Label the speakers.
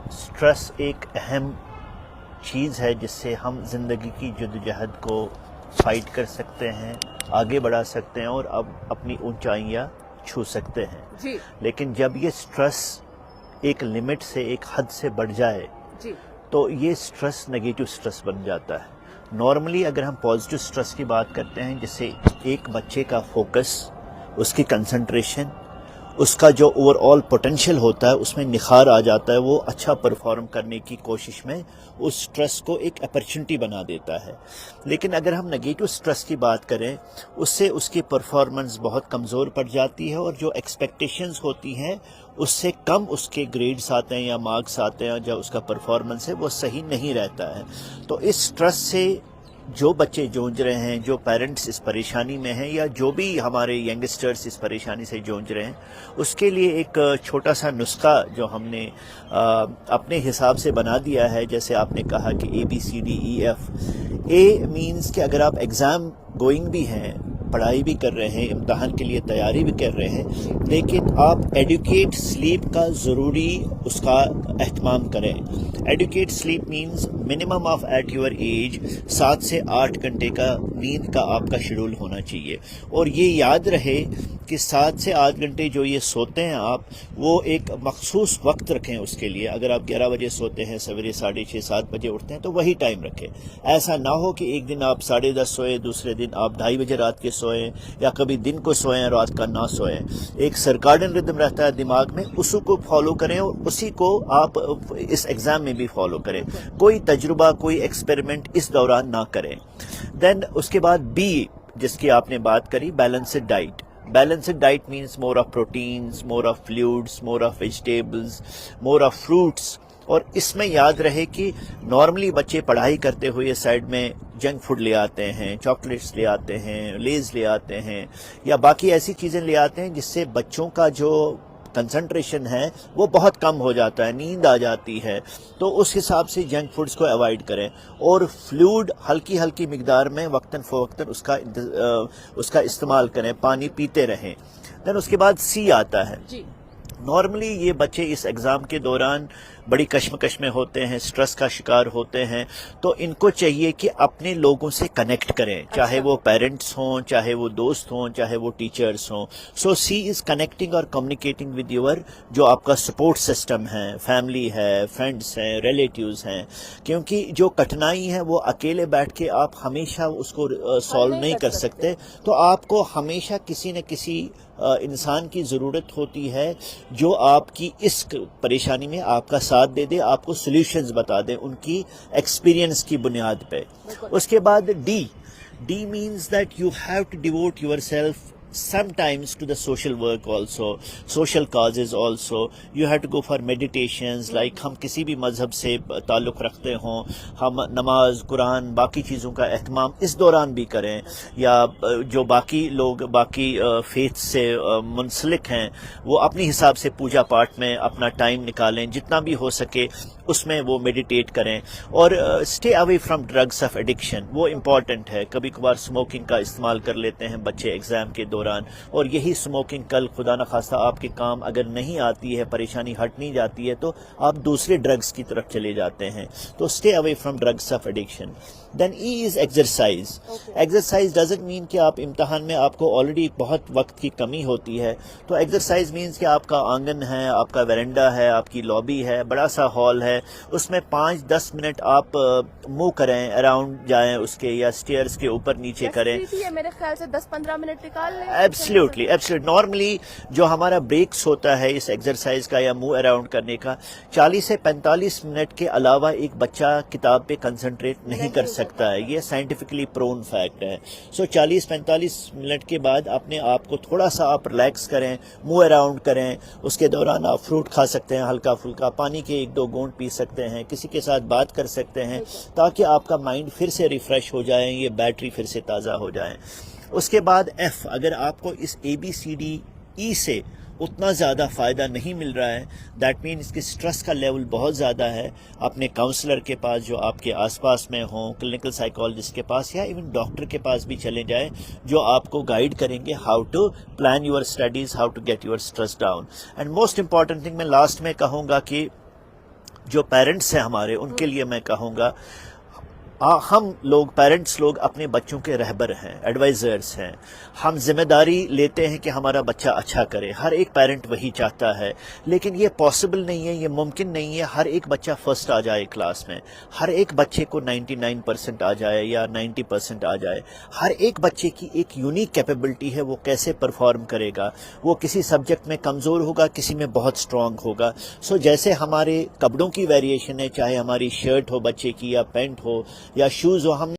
Speaker 1: Stress ایک اہم چیز ہے جس سے ہم زندگی کی جدوجہد کو فائٹ کر سکتے ہیں، آگے بڑھا سکتے ہیں اور اب اپنی اونچائیاں چھو سکتے ہیں
Speaker 2: جی
Speaker 1: لیکن جب یہ اسٹریس ایک لمٹ سے ایک حد سے بڑھ جائے
Speaker 2: جی
Speaker 1: تو یہ اسٹریس نگیٹو اسٹریس بن جاتا ہے۔ نارملی اگر ہم پازیٹو اسٹریس کی بات کرتے ہیں جس سے ایک بچے کا فوکس، اس کی کنسنٹریشن، اس کا جو اوور آل پوٹینشیل ہوتا ہے اس میں نکھار آ جاتا ہے، وہ اچھا پرفارم کرنے کی کوشش میں اس سٹریس کو ایک اپرچونٹی بنا دیتا ہے۔ لیکن اگر ہم نگیٹو سٹریس کی بات کریں اس سے اس کی پرفارمنس بہت کمزور پڑ جاتی ہے اور جو ایکسپیکٹیشنز ہوتی ہیں اس سے کم اس کے گریڈز آتے ہیں یا مارکس آتے ہیں، جو اس کا پرفارمنس ہے وہ صحیح نہیں رہتا ہے۔ تو اس سٹریس سے جو بچے جونج رہے ہیں، جو پیرنٹس اس پریشانی میں ہیں یا جو بھی ہمارے ینگسٹرز اس پریشانی سے جونج رہے ہیں، اس کے لیے ایک چھوٹا سا نسخہ جو ہم نے اپنے حساب سے بنا دیا ہے، جیسے آپ نے کہا کہ ABCDEF۔ اے مینز کہ اگر آپ ایگزام گوئنگ بھی ہیں، پڑھائی بھی کر رہے ہیں، امتحان کے لیے تیاری بھی کر رہے ہیں، لیکن آپ ایڈوکیٹ سلیپ کا ضروری اس کا اہتمام کریں۔ Adequate sleep means minimum of at your age 7 سے 8 گھنٹے کا نیند کا آپ کا شیڈول ہونا چاہیے، اور یہ یاد رہے کہ 7 سے 8 گھنٹے جو یہ سوتے ہیں آپ، وہ ایک مخصوص وقت رکھیں اس کے لیے۔ اگر آپ 11 بجے سوتے ہیں، سویرے 6:30 7 بجے اٹھتے ہیں تو وہی ٹائم رکھیں۔ ایسا نہ ہو کہ ایک دن آپ 10:30 سوئے، دوسرے دن آپ 2:30 بجے رات کے سوئیں، یا کبھی دن کو سوئیں رات کا نہ سوئیں۔ ایک سرکارڈن ردم رہتا ہے دماغ میں، اسی کو فالو کریں اور اسی کو آپ اس ایگزام میں بھی فالو کریں۔ کوئی تجربہ، کوئی ایکسپیریمنٹ اس دوران نہ کریں۔ دین اس کے بعد بی، جس کی آپ نے بات کری، balanced diet. Balanced diet means more of proteins, more of fluids, more of vegetables, more of fruits۔ اور اس میں یاد رہے کہ نارملی بچے پڑھائی کرتے ہوئے سائڈ میں جنک فوڈ لے آتے ہیں، چاکلیٹس لے آتے ہیں، لیز لے آتے ہیں، یا باقی ایسی چیزیں لے آتے ہیں جس سے بچوں کا جو کنسنٹریشن ہے وہ بہت کم ہو جاتا ہے، نیند آ جاتی ہے۔ تو اس حساب سے جنک فوڈز کو اوائڈ کریں، اور فلوئڈ ہلکی ہلکی مقدار میں وقتاً فوقتاً اس کا استعمال کریں، پانی پیتے رہیں۔ دین اس کے بعد سی آتا ہے۔
Speaker 2: جی
Speaker 1: نارملی یہ بچے اس ایگزام کے دوران بڑی کشمکش میں ہوتے ہیں، سٹریس کا شکار ہوتے ہیں، تو ان کو چاہیے کہ اپنے لوگوں سے کنیکٹ کریں، چاہے وہ پیرنٹس ہوں، چاہے وہ دوست ہوں، چاہے وہ ٹیچرز ہوں۔ سو سی از کنیکٹنگ اور کمیونیکیٹنگ ود یور جو آپ کا سپورٹ سسٹم ہے، فیملی ہے، فرینڈس ہیں، ریلیٹیوز ہیں، کیونکہ جو کٹھنائی ہے وہ اکیلے بیٹھ کے آپ ہمیشہ اس کو سالو نہیں کر سکتے، تو آپ کو ہمیشہ کسی نہ کسی انسان کی ضرورت ہوتی ہے جو آپ کی اس پریشانی میں آپ کا ساتھ دے دے، آپ کو سلیوشنز بتا دے ان کی ایکسپیرینس کی بنیاد پہ۔ اس کے بعد D means that you have to devote yourself sometimes to the social work also, social causes also. You have to go for meditations, like ہم کسی بھی مذہب سے تعلق رکھتے ہوں، ہم نماز، قرآن، باقی چیزوں کا اہتمام اس دوران بھی کریں، یا جو باقی لوگ باقی فیتھ سے منسلک ہیں وہ اپنی حساب سے پوجا پاٹ میں اپنا ٹائم نکالیں، جتنا بھی ہو سکے اس میں وہ میڈیٹیٹ کریں، اور stay away from drugs of addiction, وہ امپورٹنٹ ہے۔ کبھی کبھار اسموکنگ کا استعمال کر لیتے ہیں بچے ایگزام کے دوران، اور یہی اسموکنگ کل خدا نخواستہ آپ کے کام اگر نہیں آتی ہے، پریشانی ہٹ نہیں جاتی ہے، تو آپ دوسرے ڈرگس کی طرف چلے جاتے ہیں۔ تو stay away from drugs of addiction. Then E is exercise. Exercise doesn't mean کہ آپ امتحان میں آپ کو آلریڈی بہت وقت کی کمی ہوتی ہے، تو ایکسرسائز مینز کہ آپ کا آنگن ہے، آپ کا ویرنڈا ہے، آپ کی لابی ہے، بڑا سا ہال ہے، اس میں 5-10 منٹ آپ موو کریں، اراؤنڈ جائیں اس کے، یا سٹیئرز کے اوپر نیچے کریں۔
Speaker 2: میرے خیال سے 10-15 منٹ نکال لیں۔
Speaker 1: ایبسلیوٹلی نارملی جو ہمارا بریکس ہوتا ہے اس ایکسرسائز کا یا موو اراؤنڈ کرنے کا، 40 سے 45 منٹ کے علاوہ ایک بچہ کتاب پہ کنسنٹریٹ نہیں کر سکتا ہے، یہ سائنٹیفکلی پرون فیکٹ ہے۔ سو 40-45 منٹ کے بعد اپنے آپ کو تھوڑا سا آپ ریلیکس کریں، موو اراؤنڈ کریں، اس کے دوران آپ فروٹ کھا سکتے ہیں، ہلکا پھلکا پانی کے 1-2 گھونٹ پی سکتے ہیں، کسی کے ساتھ بات کر سکتے ہیں، تاکہ آپ کا مائنڈ پھر سے ریفریش ہو جائے، یہ بیٹری پھر سے تازہ ہو جائے۔ اس کے بعد ایف، اگر آپ کو اس ABCDE سے اتنا زیادہ فائدہ نہیں مل رہا ہے، دیٹ مینس کہ سٹریس کا لیول بہت زیادہ ہے، اپنے کاؤنسلر کے پاس جو آپ کے آس پاس میں ہوں، کلینکل سائیکالوجسٹ کے پاس، یا ایون ڈاکٹر کے پاس بھی چلے جائیں، جو آپ کو گائیڈ کریں گے how to plan your studies, how to get your stress down. And most important thing میں لاسٹ میں کہوں گا کہ جو پیرنٹس ہیں ہمارے ان کے لیے میں کہوں گا ہم لوگ پیرنٹس لوگ اپنے بچوں کے رہبر ہیں، ایڈوائزرز ہیں، ہم ذمہ داری لیتے ہیں کہ ہمارا بچہ اچھا کرے، ہر ایک پیرنٹ وہی چاہتا ہے، لیکن یہ پاسبل نہیں ہے، یہ ممکن نہیں ہے ہر ایک بچہ فرسٹ آ جائے کلاس میں، ہر ایک بچے کو 99% آ جائے یا 90% آ جائے، ہر ایک بچے کی ایک یونیک کیپیبلٹی ہے، وہ کیسے پرفارم کرے گا، وہ کسی سبجیکٹ میں کمزور ہوگا، کسی میں بہت سٹرونگ ہوگا. سو جیسے ہمارے کپڑوں کی ویریشن ہے، چاہے ہماری شرٹ ہو بچے کی یا پینٹ ہو یا شوز ہو، ہم